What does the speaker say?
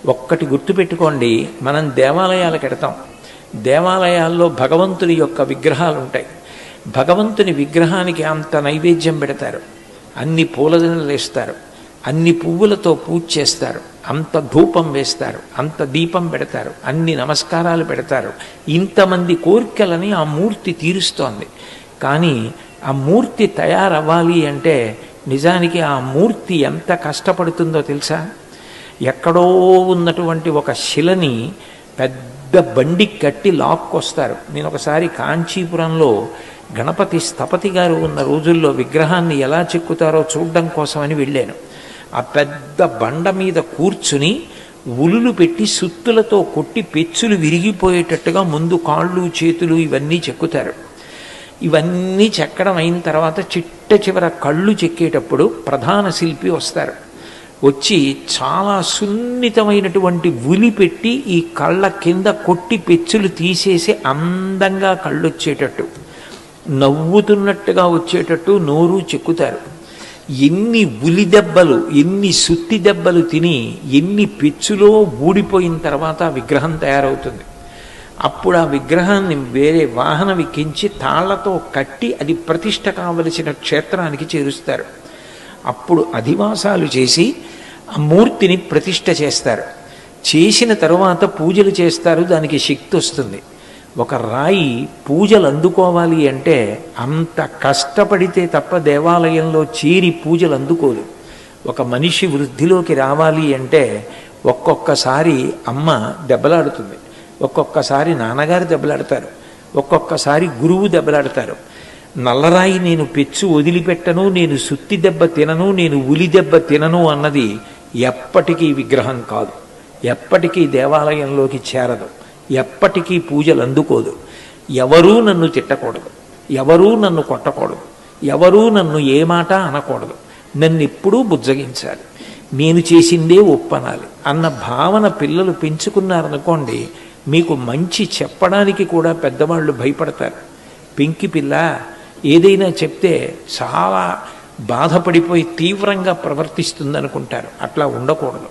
ఒక్కటి గుర్తుపెట్టుకోండి, మనం దేవాలయాలకు ఎడతాం, దేవాలయాల్లో భగవంతుని యొక్క విగ్రహాలు ఉంటాయి. భగవంతుని విగ్రహానికి అంత నైవేద్యం పెడతారు, అన్ని పూలదండలు వేస్తారు, అన్ని పువ్వులతో పూజ చేస్తారు, అంత ధూపం వేస్తారు, అంత దీపం పెడతారు, అన్ని నమస్కారాలు పెడతారు. ఇంతమంది కోరికలని ఆ మూర్తి తీరుస్తోంది. కానీ ఆ మూర్తి తయారవ్వాలి అంటే నిజానికి ఆ మూర్తి ఎంత కష్టపడుతుందో తెలుసా? ఎక్కడో ఉన్నటువంటి ఒక శిలని పెద్ద బండి కట్టి లాక్కొస్తారు. నేను ఒకసారి కాంచీపురంలో గణపతి స్థపతి గారు ఉన్న రోజుల్లో విగ్రహాన్ని ఎలా చెక్కుతారో చూడడం కోసమని వెళ్ళాను. ఆ పెద్ద బండ మీద కూర్చుని ఉలులు పెట్టి సుత్తులతో కొట్టి పెచ్చులు విరిగిపోయేటట్టుగా ముందు కాళ్ళు చేతులు ఇవన్నీ చెక్కుతారు. ఇవన్నీ చెక్కడం అయిన తర్వాత చిట్ట చివర కళ్ళు చెక్కేటప్పుడు ప్రధాన శిల్పి వస్తారు. వచ్చి చాలా సున్నితమైనటువంటి ఉలి పెట్టి ఈ కళ్ళ కింద కొట్టి పెచ్చులు తీసేసి అందంగా కళ్ళు వచ్చేటట్టు, నవ్వుతున్నట్టుగా వచ్చేటట్టు నోరు చెక్కుతారు. ఎన్ని ఉలి దెబ్బలు, ఎన్ని సుత్తి దెబ్బలు తిని ఎన్ని పెచ్చులో ఊడిపోయిన తర్వాత విగ్రహం తయారవుతుంది. అప్పుడు ఆ విగ్రహాన్ని వేరే వాహనం ఎక్కించి తాళ్లతో కట్టి అది ప్రతిష్ఠ కావలసిన క్షేత్రానికి చేరుస్తారు. అప్పుడు అధివాసాలు చేసి ఆ మూర్తిని ప్రతిష్ఠ చేస్తారు. చేసిన తరువాత పూజలు చేస్తారు, దానికి శక్తి వస్తుంది. ఒక రాయి పూజలు అందుకోవాలి అంటే అంత కష్టపడితే తప్ప దేవాలయంలో చేరి పూజలు అందుకోదు. ఒక మనిషి వృద్ధిలోకి రావాలి అంటే ఒక్కొక్కసారి అమ్మ దెబ్బలాడుతుంది, ఒక్కొక్కసారి నాన్నగారు దెబ్బలాడతారు, ఒక్కొక్కసారి గురువు దెబ్బలాడతారు. నల్లరాయి నేను పెచ్చు వదిలిపెట్టను, నేను సుత్తి దెబ్బ తినను, నేను ఉలి దెబ్బ తినను అన్నది ఎప్పటికీ విగ్రహం కాదు, ఎప్పటికీ దేవాలయంలోకి చేరదు, ఎప్పటికీ పూజలు అందుకోదు. ఎవరూ నన్ను తిట్టకూడదు, ఎవరూ నన్ను కొట్టకూడదు, ఎవరూ నన్ను ఏ మాట అనకూడదు, నన్ను ఎప్పుడూ బుజ్జగించాలి, నేను చేసిందే ఒప్పనాలి అన్న భావన పిల్లలు పెంచుకున్నారనుకోండి, మీకు మంచి చెప్పడానికి కూడా పెద్దవాళ్ళు భయపడతారు. పెంకి పిల్ల ఏదైనా చెప్తే చాలా బాధపడిపోయి తీవ్రంగా ప్రవర్తిస్తుందనుకుంటారు. అట్లా ఉండకూడదు.